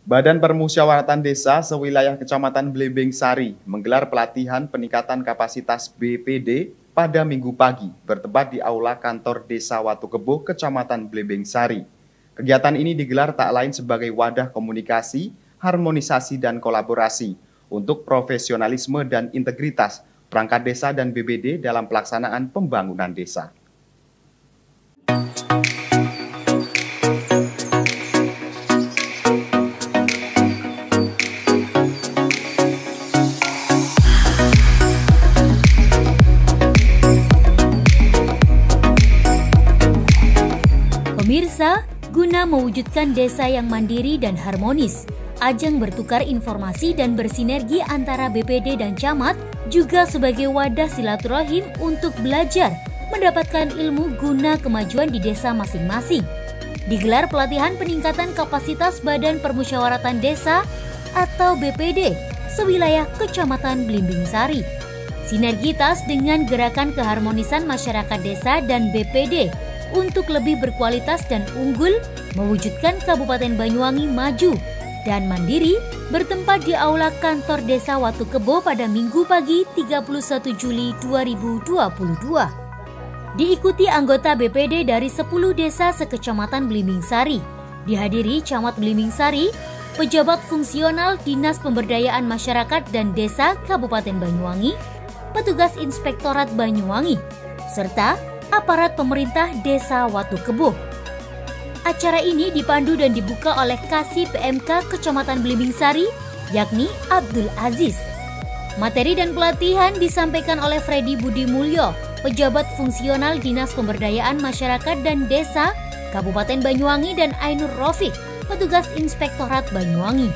Badan Permusyawaratan Desa sewilayah Kecamatan Blimbing Sari menggelar pelatihan peningkatan kapasitas BPD pada Minggu pagi bertempat di Aula Kantor Desa Watu Kebo, Kecamatan Blimbing Sari. Kegiatan ini digelar tak lain sebagai wadah komunikasi, harmonisasi dan kolaborasi untuk profesionalisme dan integritas perangkat desa dan BPD dalam pelaksanaan pembangunan desa. Pemirsa, guna mewujudkan desa yang mandiri dan harmonis, ajang bertukar informasi dan bersinergi antara BPD dan camat juga sebagai wadah silaturahim untuk belajar, mendapatkan ilmu guna kemajuan di desa masing-masing. Digelar pelatihan peningkatan kapasitas Badan Permusyawaratan Desa atau BPD sewilayah Kecamatan Blimbing Sari. Sinergitas dengan gerakan keharmonisan masyarakat desa dan BPD untuk lebih berkualitas dan unggul, mewujudkan Kabupaten Banyuwangi maju dan mandiri bertempat di Aula Kantor Desa Watu Kebo pada Minggu pagi 31 Juli 2022. Diikuti anggota BPD dari 10 desa sekecamatan Blimbing Sari. Dihadiri Camat Blimbing Sari, pejabat fungsional Dinas Pemberdayaan Masyarakat dan Desa Kabupaten Banyuwangi, petugas Inspektorat Banyuwangi, serta aparat pemerintah Desa Watu Kebo. Acara ini dipandu dan dibuka oleh Kasih PMK Kecamatan Blimbing Sari, yakni Abdul Aziz. Materi dan pelatihan disampaikan oleh Freddy Budi Mulyo, pejabat fungsional Dinas Pemberdayaan Masyarakat dan Desa Kabupaten Banyuwangi, dan Ainur Rofik, petugas Inspektorat Banyuwangi.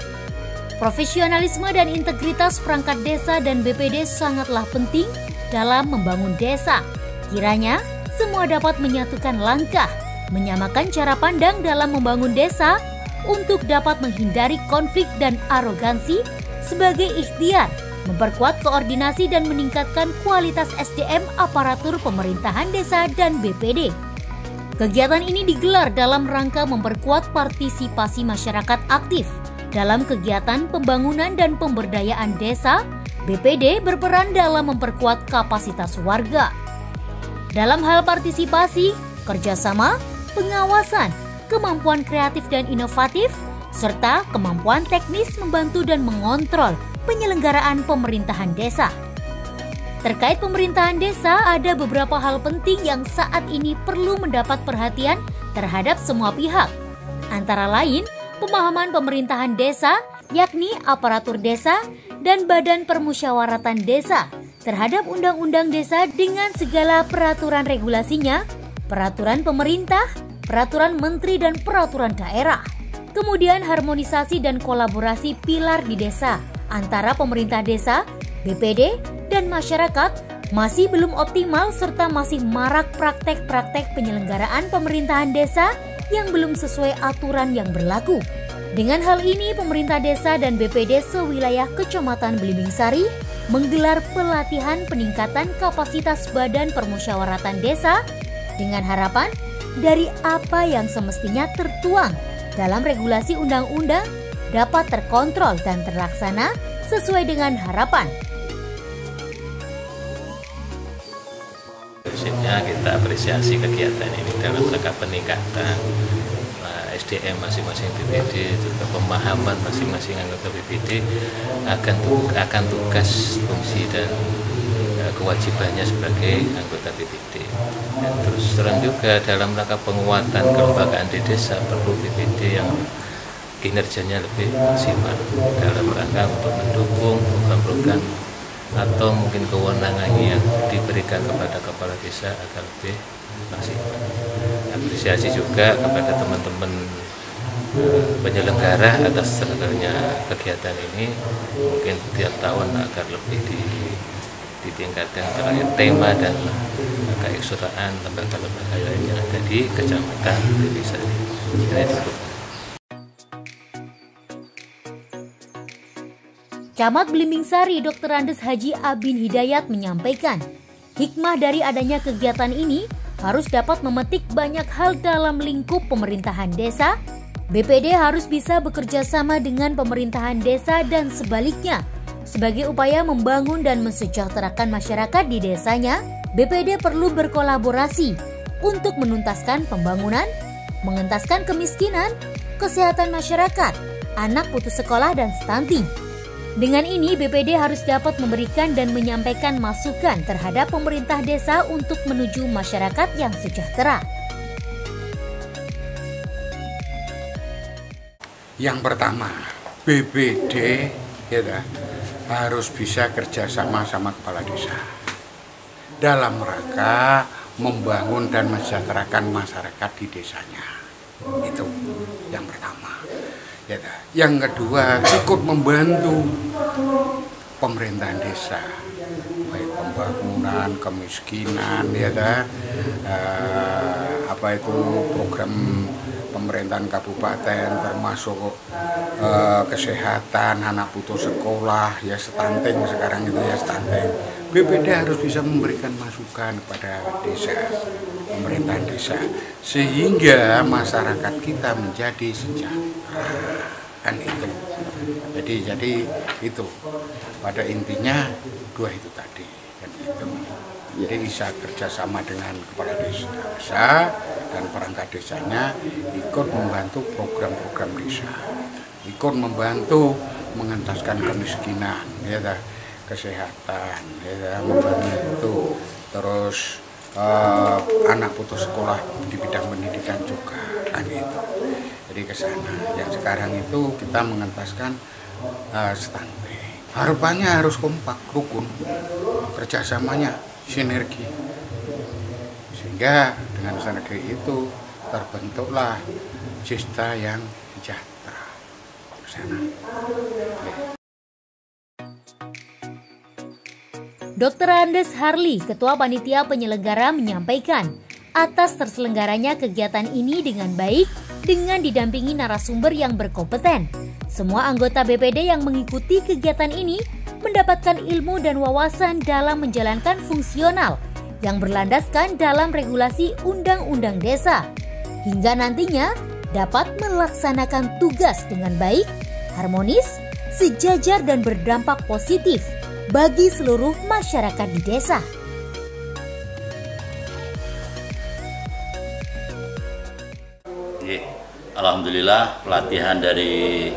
Profesionalisme dan integritas perangkat desa dan BPD sangatlah penting dalam membangun desa. Kiranya semua dapat menyatukan langkah, menyamakan cara pandang dalam membangun desa untuk dapat menghindari konflik dan arogansi sebagai ikhtiar, memperkuat koordinasi dan meningkatkan kualitas SDM aparatur pemerintahan desa dan BPD. Kegiatan ini digelar dalam rangka memperkuat partisipasi masyarakat aktif dalam kegiatan pembangunan dan pemberdayaan desa. BPD berperan dalam memperkuat kapasitas warga. Dalam hal partisipasi, kerjasama, pengawasan, kemampuan kreatif dan inovatif, serta kemampuan teknis membantu dan mengontrol penyelenggaraan pemerintahan desa. Terkait pemerintahan desa, ada beberapa hal penting yang saat ini perlu mendapat perhatian terhadap semua pihak. Antara lain, pemahaman pemerintahan desa, yakni aparatur desa dan Badan Permusyawaratan Desa, terhadap undang-undang desa dengan segala peraturan regulasinya, peraturan pemerintah, peraturan menteri dan peraturan daerah. Kemudian harmonisasi dan kolaborasi pilar di desa antara pemerintah desa, BPD, dan masyarakat masih belum optimal serta masih marak praktek-praktek penyelenggaraan pemerintahan desa yang belum sesuai aturan yang berlaku. Dengan hal ini, pemerintah desa dan BPD sewilayah Kecamatan Blimbing Sari menggelar pelatihan peningkatan kapasitas Badan Permusyawaratan Desa dengan harapan dari apa yang semestinya tertuang dalam regulasi undang-undang dapat terkontrol dan terlaksana sesuai dengan harapan. Prinsipnya kita apresiasi kegiatan ini dalam rangka peningkatan SDM masing-masing BPD, juga pemahaman masing-masing anggota BPD akan tugas, fungsi dan kewajibannya sebagai anggota BPD. Dan terus terang juga dalam rangka penguatan kelembagaan di desa perlu BPD yang kinerjanya lebih maksimal dalam rangka untuk mendukung program-program atau mungkin kewenangan yang diberikan kepada kepala desa agar lebih maksimal. Apresiasi juga kepada teman-teman penyelenggara atas terselenggaranya kegiatan ini, mungkin tiap tahun agar lebih ditingkatkan terkait tema dan keikutsertaan lembaga-lembaga lain yang ada di Kecamatan Blimbing Sari. Camat Blimbing Sari Dr. Andes Haji Abin Hidayat menyampaikan, hikmah dari adanya kegiatan ini harus dapat memetik banyak hal dalam lingkup pemerintahan desa, BPD harus bisa bekerja sama dengan pemerintahan desa dan sebaliknya. Sebagai upaya membangun dan mensejahterakan masyarakat di desanya, BPD perlu berkolaborasi untuk menuntaskan pembangunan, mengentaskan kemiskinan, kesehatan masyarakat, anak putus sekolah dan stunting. Dengan ini, BPD harus dapat memberikan dan menyampaikan masukan terhadap pemerintah desa untuk menuju masyarakat yang sejahtera. Yang pertama, BPD harus bisa kerjasama sama kepala desa dalam rangka membangun dan mensejahterakan masyarakat di desanya. Itu yang pertama. Yang kedua, ikut membantu pemerintahan desa, baik pembangunan, kemiskinan, program pemerintahan kabupaten, termasuk kesehatan, anak putus sekolah, stunting sekarang itu stunting. BPD harus bisa memberikan masukan kepada desa, pemerintahan desa, sehingga masyarakat kita menjadi sejahtera, kan itu. Jadi itu pada intinya dua itu tadi, kan itu. Jadi bisa kerjasama dengan kepala desa dan perangkat desanya, ikut membantu program-program desa, ikut membantu mengentaskan kemiskinan, kesehatan, membantu itu, terus anak putus sekolah di bidang pendidikan juga, kan itu. Jadi ke sana. Yang sekarang itu kita mengentaskan stunting. Harapannya harus kompak, rukun, kerjasamanya sinergi, sehingga dengan sinergi itu terbentuklah desa yang sejahtera. Ke sana. Dr. Andes Harli, Ketua Panitia Penyelenggara menyampaikan, atas terselenggaranya kegiatan ini dengan baik, dengan didampingi narasumber yang berkompeten. Semua anggota BPD yang mengikuti kegiatan ini mendapatkan ilmu dan wawasan dalam menjalankan fungsional yang berlandaskan dalam regulasi Undang-Undang Desa, hingga nantinya dapat melaksanakan tugas dengan baik, harmonis, sejajar dan berdampak positif bagi seluruh masyarakat di desa. Alhamdulillah pelatihan dari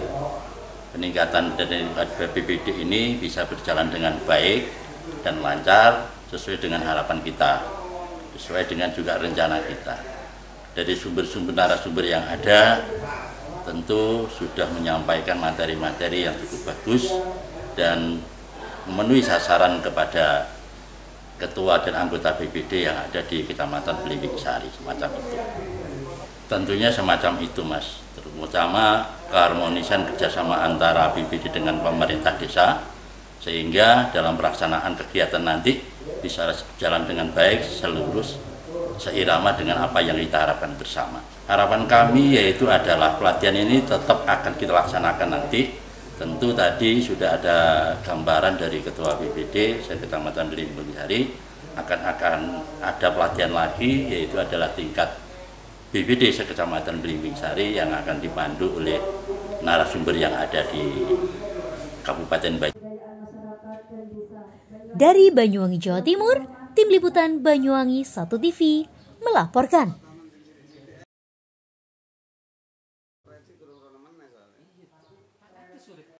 peningkatan dari BPD ini bisa berjalan dengan baik dan lancar sesuai dengan harapan kita, sesuai dengan juga rencana kita. Dari sumber-sumber narasumber yang ada tentu sudah menyampaikan materi-materi yang cukup bagus dan memenuhi sasaran kepada ketua dan anggota BPD yang ada di Kecamatan Blimbing Sari, semacam itu. Tentunya semacam itu, Mas, terutama keharmonisan kerjasama antara BPD dengan pemerintah desa, sehingga dalam pelaksanaan kegiatan nanti bisa berjalan dengan baik, selurus, seirama dengan apa yang kita harapkan bersama. Harapan kami yaitu adalah pelatihan ini tetap akan kita laksanakan nanti. Tentu tadi sudah ada gambaran dari Ketua BPD Kecamatan Blimbing Sari akan ada pelatihan lagi, yaitu adalah tingkat BPD Kecamatan Blimbing Sari yang akan dipandu oleh narasumber yang ada di Kabupaten Banyuwangi. Dari Banyuwangi, Jawa Timur, Tim Liputan Banyuwangi 1 TV melaporkan.